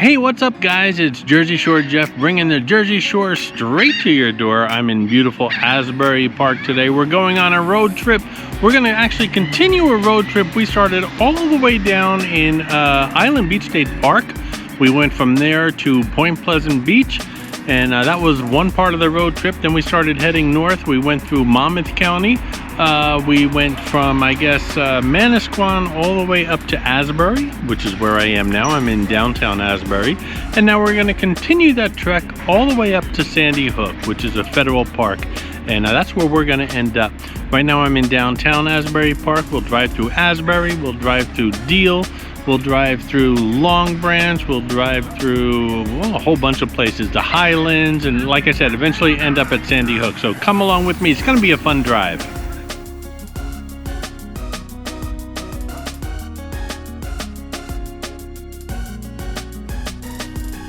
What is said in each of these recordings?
Hey, what's up guys? It's Jersey Shore Jeff bringing the Jersey Shore straight to your door. I'm in beautiful Asbury Park today. We're going on a road trip. We're going to actually continue a road trip we started all the way down in Island Beach State Park. We went from there to Point Pleasant Beach, and that was one part of the road trip. Then we started heading north. We went through Monmouth County. We went from, Manasquan all the way up to Asbury, which is where I am now. I'm in downtown Asbury. And now we're going to continue that trek all the way up to Sandy Hook, which is a federal park. And that's where we're going to end up. Right now I'm in downtown Asbury Park. We'll drive through Asbury. We'll drive through Deal. We'll drive through Long Branch. We'll drive through a whole bunch of places, the Highlands, and like I said, eventually end up at Sandy Hook. So come along with me. It's going to be a fun drive.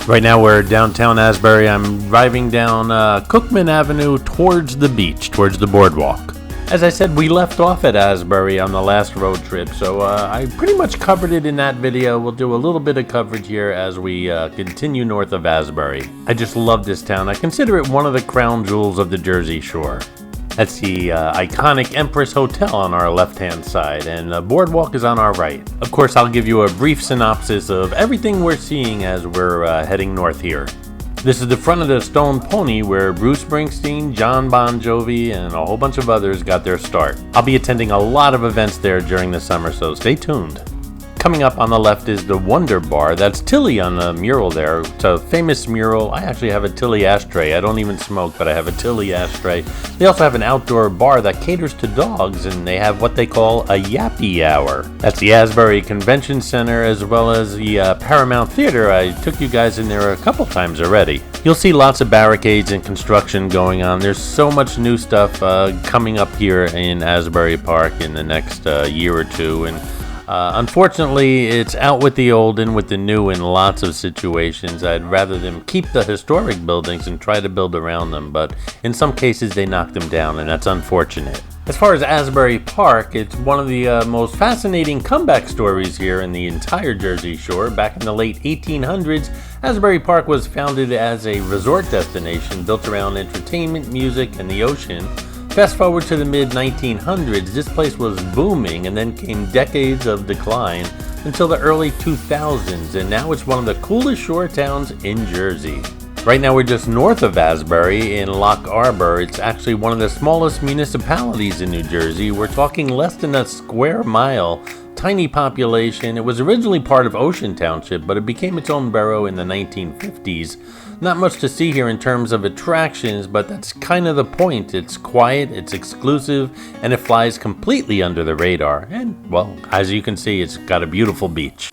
Right now we're downtown Asbury. I'm driving down Cookman Avenue towards the beach, towards the boardwalk. As I said, we left off at Asbury on the last road trip, so I pretty much covered it in that video. We'll do a little bit of coverage here as we continue north of Asbury. I just love this town. I consider it one of the crown jewels of the Jersey Shore. That's the iconic Empress Hotel on our left-hand side, and the boardwalk is on our right. Of course, I'll give you a brief synopsis of everything we're seeing as we're heading north here. This is the front of the Stone Pony where Bruce Springsteen, John Bon Jovi, and a whole bunch of others got their start. I'll be attending a lot of events there during the summer, so stay tuned. Coming up on the left is the Wonder Bar. That's Tilly on the mural there. It's a famous mural. I actually have a Tilly ashtray. I don't even smoke, but I have a Tilly ashtray. They also have an outdoor bar that caters to dogs, and they have what they call a Yappy Hour. That's the Asbury Convention Center as well as the Paramount Theater. I took you guys in there a couple times already. You'll see lots of barricades and construction going on. There's so much new stuff coming up here in Asbury Park in the next year or two, and unfortunately, it's out with the old and with the new in lots of situations. I'd rather them keep the historic buildings and try to build around them, but in some cases they knock them down, and that's unfortunate. As far as Asbury Park, it's one of the most fascinating comeback stories here in the entire Jersey Shore. Back in the late 1800s, Asbury Park was founded as a resort destination built around entertainment, music, and the ocean. Fast forward to the mid-1900s, this place was booming, and then came decades of decline until the early 2000s, and now it's one of the coolest shore towns in Jersey. Right now we're just north of Asbury in Loch Arbour. It's actually one of the smallest municipalities in New Jersey. We're talking less than a square mile. Tiny population. It was originally part of Ocean Township, but it became its own borough in the 1950s. Not much to see here in terms of attractions, but that's kind of the point. It's quiet, it's exclusive, and it flies completely under the radar. And, well, as you can see, it's got a beautiful beach.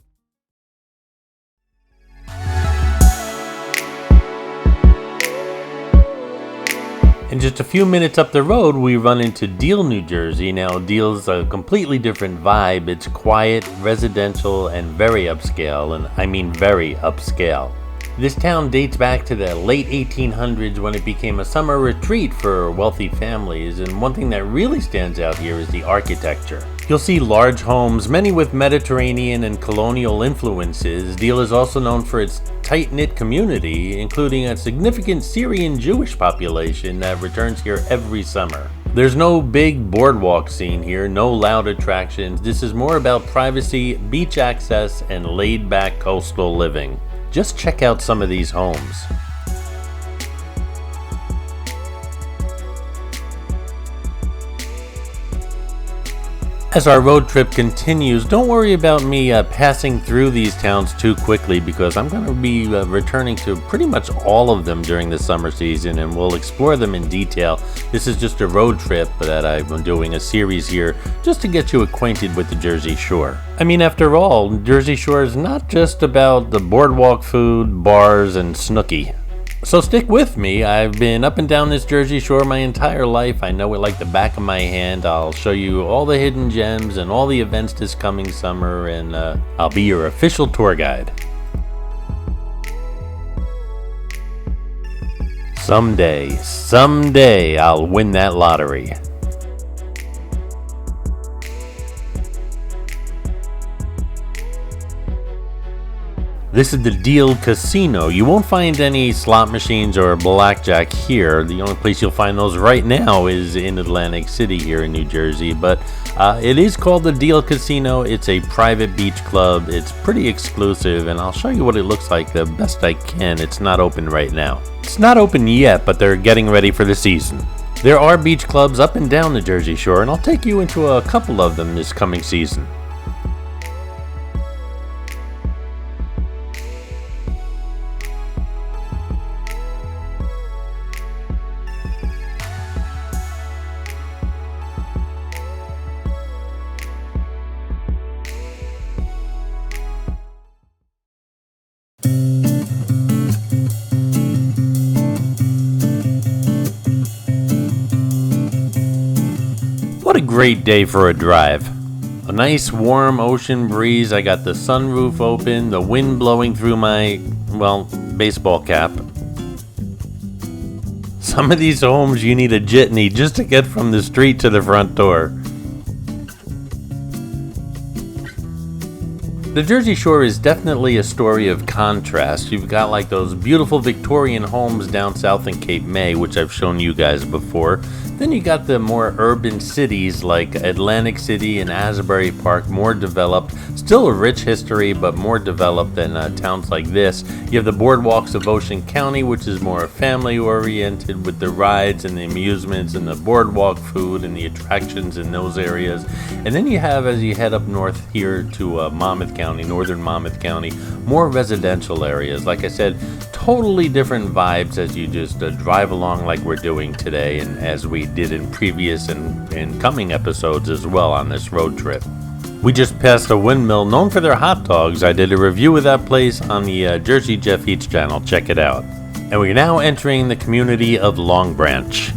And just a few minutes up the road, we run into Deal, New Jersey. Now, Deal's a completely different vibe. It's quiet, residential, and very upscale, and I mean very upscale. This town dates back to the late 1800s when it became a summer retreat for wealthy families, and one thing that really stands out here is the architecture. You'll see large homes, many with Mediterranean and colonial influences. Deal is also known for its tight-knit community, including a significant Syrian Jewish population that returns here every summer. There's no big boardwalk scene here, no loud attractions. This is more about privacy, beach access, and laid-back coastal living. Just check out some of these homes. As our road trip continues, don't worry about me passing through these towns too quickly, because I'm going to be returning to pretty much all of them during the summer season, and we'll explore them in detail. This is just a road trip that I'm doing a series here just to get you acquainted with the Jersey Shore. I mean, after all, Jersey Shore is not just about the boardwalk food, bars, and snooki. So stick with me. I've been up and down this Jersey Shore my entire life. I know it like the back of my hand. I'll show you all the hidden gems and all the events this coming summer, and I'll be your official tour guide. Someday, I'll win that lottery. This is the Deal Casino. You won't find any slot machines or blackjack here. The only place you'll find those right now is in Atlantic City here in New Jersey, but it is called the Deal Casino. It's a private beach club. It's pretty exclusive, and I'll show you what it looks like the best I can. It's not open right now. It's not open yet, but they're getting ready for the season. There are beach clubs up and down the Jersey Shore, and I'll take you into a couple of them this coming season. What a great day for a drive. A nice warm ocean breeze. I got the sunroof open, the wind blowing through my, baseball cap. Some of these homes you need a jitney just to get from the street to the front door. The Jersey Shore is definitely a story of contrast. You've got like those beautiful Victorian homes down south in Cape May, which I've shown you guys before. Then you got the more urban cities like Atlantic City and Asbury Park, more developed. Still a rich history, but more developed than towns like this. You have the boardwalks of Ocean County, which is more family-oriented with the rides and the amusements and the boardwalk food and the attractions in those areas. And then you have, as you head up north here to Monmouth County, northern Monmouth County, more residential areas. Like I said, totally different vibes as you just drive along like we're doing today and as we did in previous and coming episodes as well on this road trip. We just passed a windmill known for their hot dogs. I did a review of that place on the Jersey Jeff Eats channel. Check it out. And we're now entering the community of Long Branch.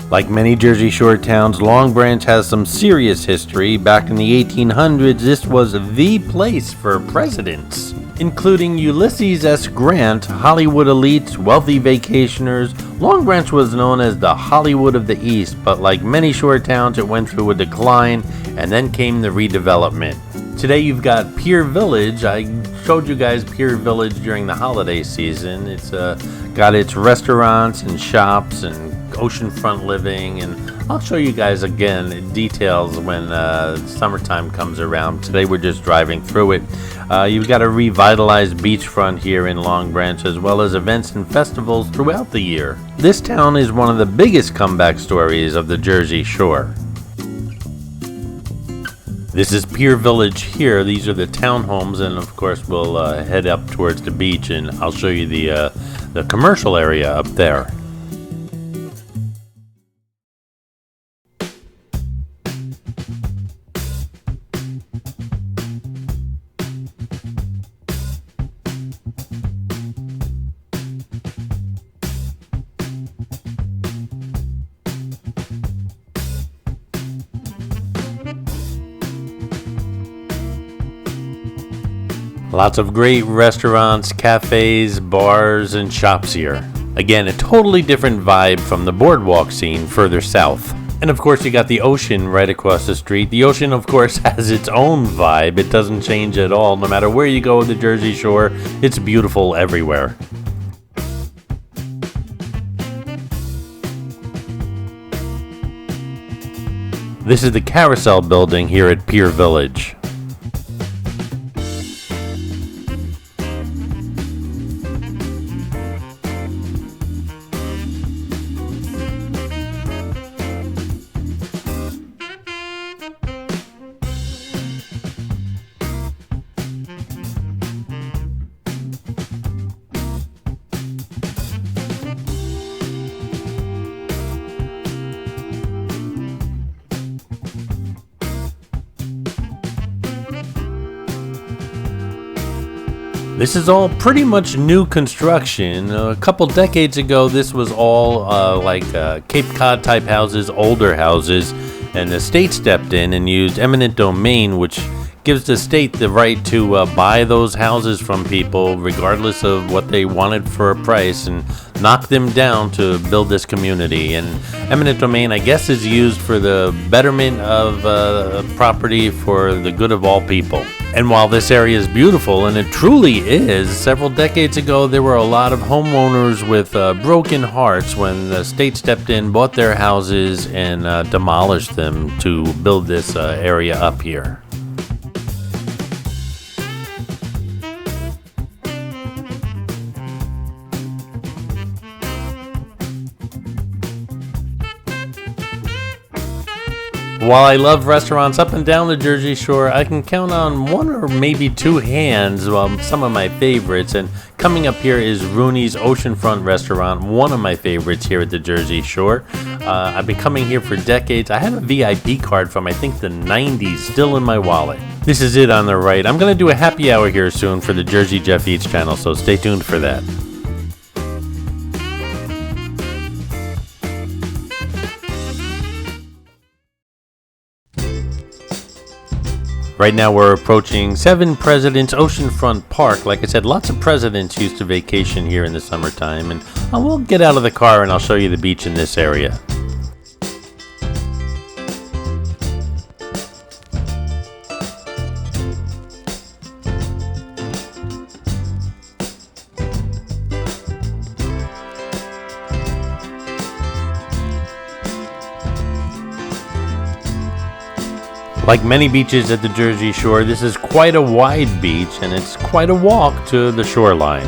Like many Jersey Shore towns, Long Branch has some serious history. Back in the 1800s, this was the place for presidents, including Ulysses S. Grant, Hollywood elites, wealthy vacationers. Long Branch was known as the Hollywood of the East, but like many shore towns, it went through a decline, and then came the redevelopment. Today you've got Pier Village. I showed you guys Pier Village during the holiday season. It's got its restaurants and shops and oceanfront living, and I'll show you guys again details when summertime comes around. Today we're just driving through it. You've got a revitalized beachfront here in Long Branch, as well as events and festivals throughout the year. This town is one of the biggest comeback stories of the Jersey Shore. This is Pier Village here. These are the townhomes, and of course we'll head up towards the beach, and I'll show you the commercial area up there. Lots of great restaurants, cafes, bars, and shops here. Again, a totally different vibe from the boardwalk scene further south. And of course you got the ocean right across the street. The ocean of course has its own vibe. It doesn't change at all. No matter where you go with the Jersey Shore, it's beautiful everywhere. This is the Carousel building here at Pier Village. This is all pretty much new construction. A couple decades ago, this was all Cape Cod type houses, older houses, and the state stepped in and used eminent domain, which gives the state the right to buy those houses from people regardless of what they wanted for a price, and knocked them down to build this community. And eminent domain, I guess, is used for the betterment of property for the good of all people. And while this area is beautiful, and it truly is, several decades ago there were a lot of homeowners with broken hearts when the state stepped in, bought their houses, and demolished them to build this area up here. While I love restaurants up and down the Jersey Shore, I can count on one or maybe two hands some of my favorites, and coming up here is Rooney's Oceanfront restaurant, one of my favorites here at the Jersey Shore. I've been coming here for decades. I had a VIP card from I think the 90s still in my wallet. This is it on the right. I'm going to do a happy hour here soon for the Jersey Jeff Eats channel, so stay tuned for that. Right now we're approaching 7 Presidents Oceanfront Park. Like I said, lots of presidents used to vacation here in the summertime, and I will get out of the car and I'll show you the beach in this area. Like many beaches at the Jersey Shore, this is quite a wide beach and it's quite a walk to the shoreline.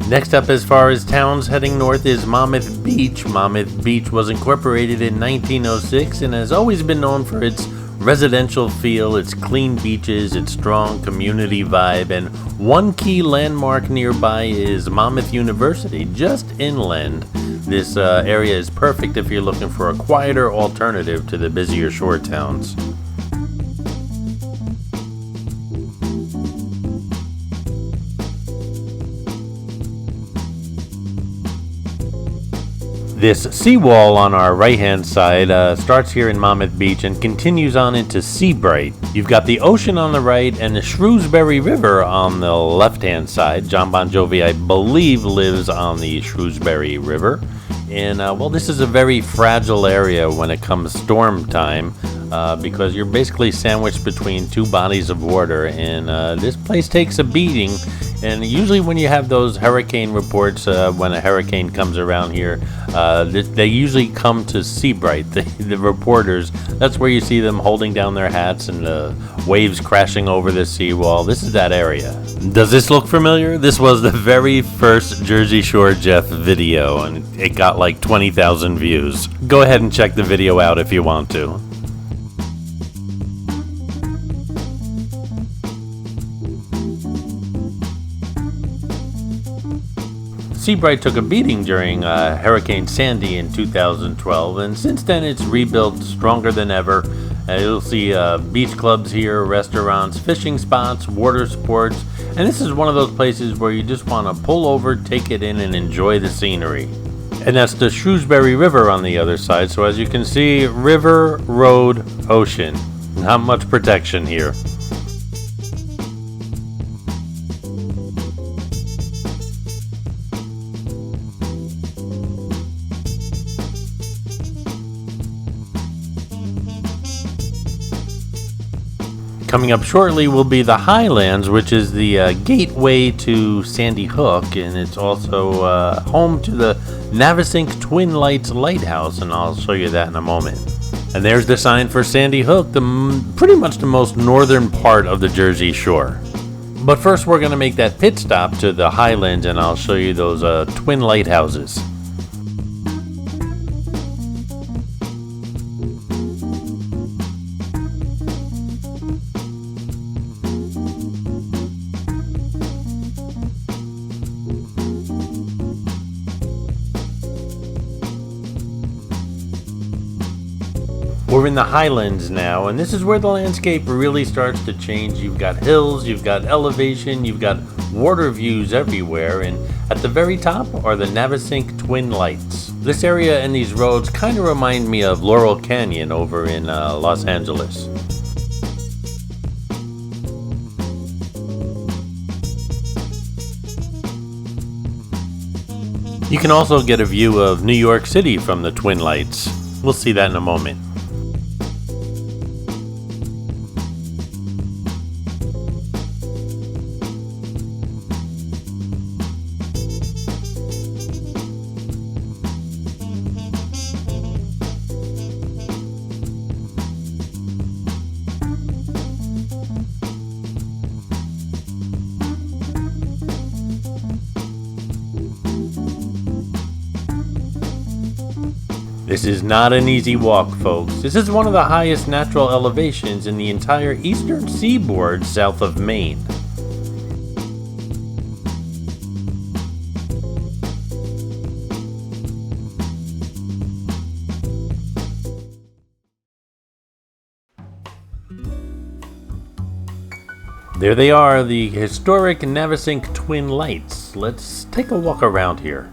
Next up, as far as towns heading north, is Monmouth Beach. Monmouth Beach was incorporated in 1906 and has always been known for its residential feel, its clean beaches, its strong community vibe, and one key landmark nearby is Monmouth University, just inland. This area is perfect if you're looking for a quieter alternative to the busier shore towns. This seawall on our right-hand side starts here in Monmouth Beach and continues on into Seabright. You've got the ocean on the right and the Shrewsbury River on the left-hand side. John Bon Jovi, I believe, lives on the Shrewsbury River. And, well, this is a very fragile area when it comes storm time because you're basically sandwiched between two bodies of water, and this place takes a beating. And usually when you have those hurricane reports, when a hurricane comes around here, they usually come to Seabright, the reporters. That's where you see them holding down their hats and the waves crashing over the seawall. This is that area. Does this look familiar? This was the very first Jersey Shore Jeff video, and it got like 20,000 views. Go ahead and check the video out if you want to. Seabright took a beating during Hurricane Sandy in 2012, and since then it's rebuilt stronger than ever. You'll see beach clubs here, restaurants, fishing spots, water sports, and this is one of those places where you just want to pull over, take it in, and enjoy the scenery. And that's the Shrewsbury River on the other side, so as you can see, river, road, ocean. not much protection here. Coming up shortly will be the Highlands, which is the gateway to Sandy Hook, and it's also home to the Navesink Twin Lights Lighthouse, and I'll show you that in a moment. And there's the sign for Sandy Hook, pretty much the most northern part of the Jersey Shore. But first we're going to make that pit stop to the Highlands, and I'll show you those twin lighthouses. We're in the Highlands now, and this is where the landscape really starts to change. You've got hills, you've got elevation, you've got water views everywhere, and at the very top are the Navesink Twin Lights. This area and these roads kind of remind me of Laurel Canyon over in Los Angeles. You can also get a view of New York City from the Twin Lights. We'll see that in a moment. This is not an easy walk, folks. This is one of the highest natural elevations in the entire eastern seaboard south of Maine. There they are, the historic Navesink Twin Lights. Let's take a walk around here.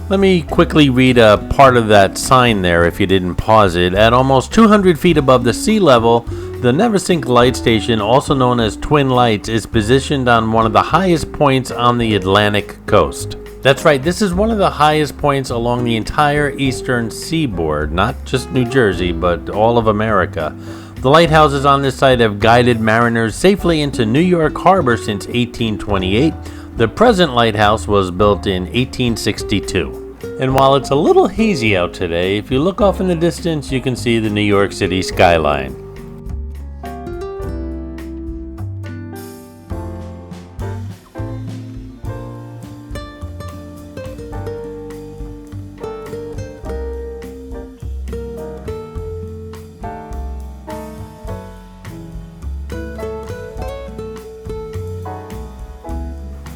Let me quickly read a part of that sign there if you didn't pause it. At almost 200 feet above the sea level, the Navesink Light Station, also known as Twin Lights, is positioned on one of the highest points on the Atlantic coast. That's right, this is one of the highest points along the entire eastern seaboard, not just New Jersey, but all of America. The lighthouses on this site have guided mariners safely into New York Harbor since 1828. The present lighthouse was built in 1862. And while it's a little hazy out today, if you look off in the distance, you can see the New York City skyline.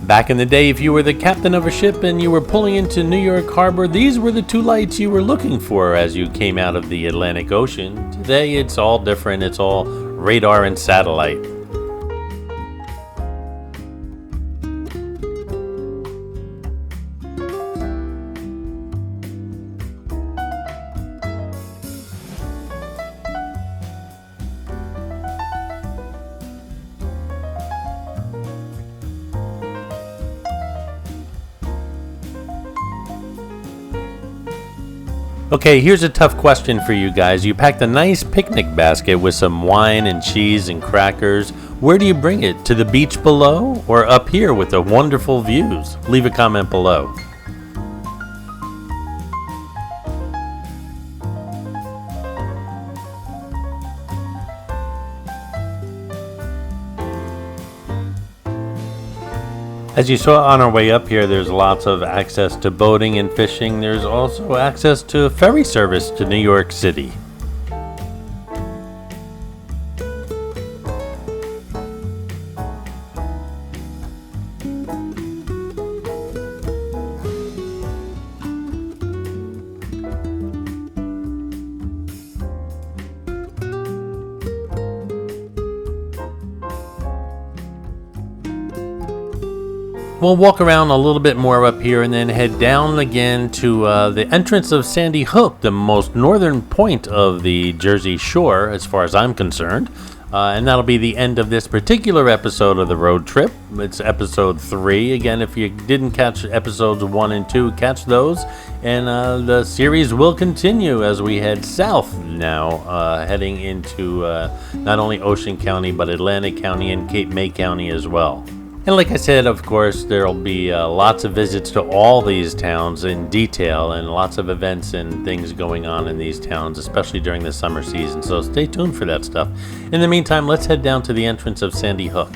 Back in the day, if you were the captain of a ship and you were pulling into New York Harbor, these were the two lights you were looking for as you came out of the Atlantic Ocean. Today, it's all different. It's all radar and satellite. Okay, here's a tough question for you guys. You packed a nice picnic basket with some wine and cheese and crackers. Where do you bring it? To the beach below or up here with the wonderful views? Leave a comment below. As you saw on our way up here, there's lots of access to boating and fishing. There's also access to ferry service to New York City. We'll walk around a little bit more up here and then head down again to the entrance of Sandy Hook, the most northern point of the Jersey Shore as far as I'm concerned. And that'll be the end of this particular episode of the road trip. It's episode 3. Again, if you didn't catch episodes 1 and 2, catch those. And the series will continue as we head south now, heading into not only Ocean County, but Atlantic County and Cape May County as well. And like I said, of course, there'll be lots of visits to all these towns in detail and lots of events and things going on in these towns, especially during the summer season. So stay tuned for that stuff. In the meantime, let's head down to the entrance of Sandy Hook.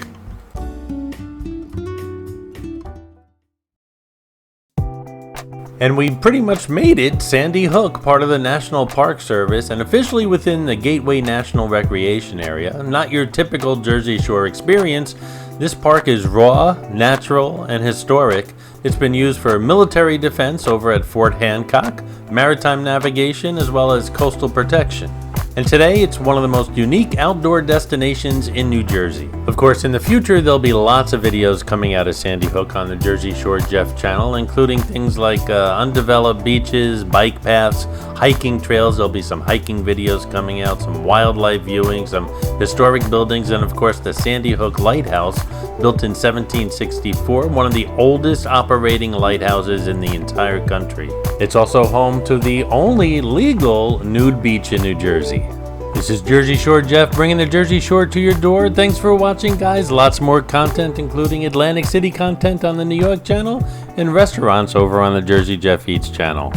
And we pretty much made it. Sandy Hook, part of the National Park Service and officially within the Gateway National Recreation Area. Not your typical Jersey Shore experience. This park is raw, natural, and historic. It's been used for military defense over at Fort Hancock, maritime navigation, as well as coastal protection. And today, it's one of the most unique outdoor destinations in New Jersey. Of course, in the future, there'll be lots of videos coming out of Sandy Hook on the Jersey Shore Jeff channel, including things like undeveloped beaches, bike paths, hiking trails. There'll be some hiking videos coming out, some wildlife viewing, some historic buildings, and of course, the Sandy Hook Lighthouse, built in 1764, one of the oldest operating lighthouses in the entire country. It's also home to the only legal nude beach in New Jersey. This is Jersey Shore Jeff, bringing the Jersey Shore to your door. Thanks for watching, guys. Lots more content, including Atlantic City content on the New York channel and restaurants over on the Jersey Jeff Eats channel.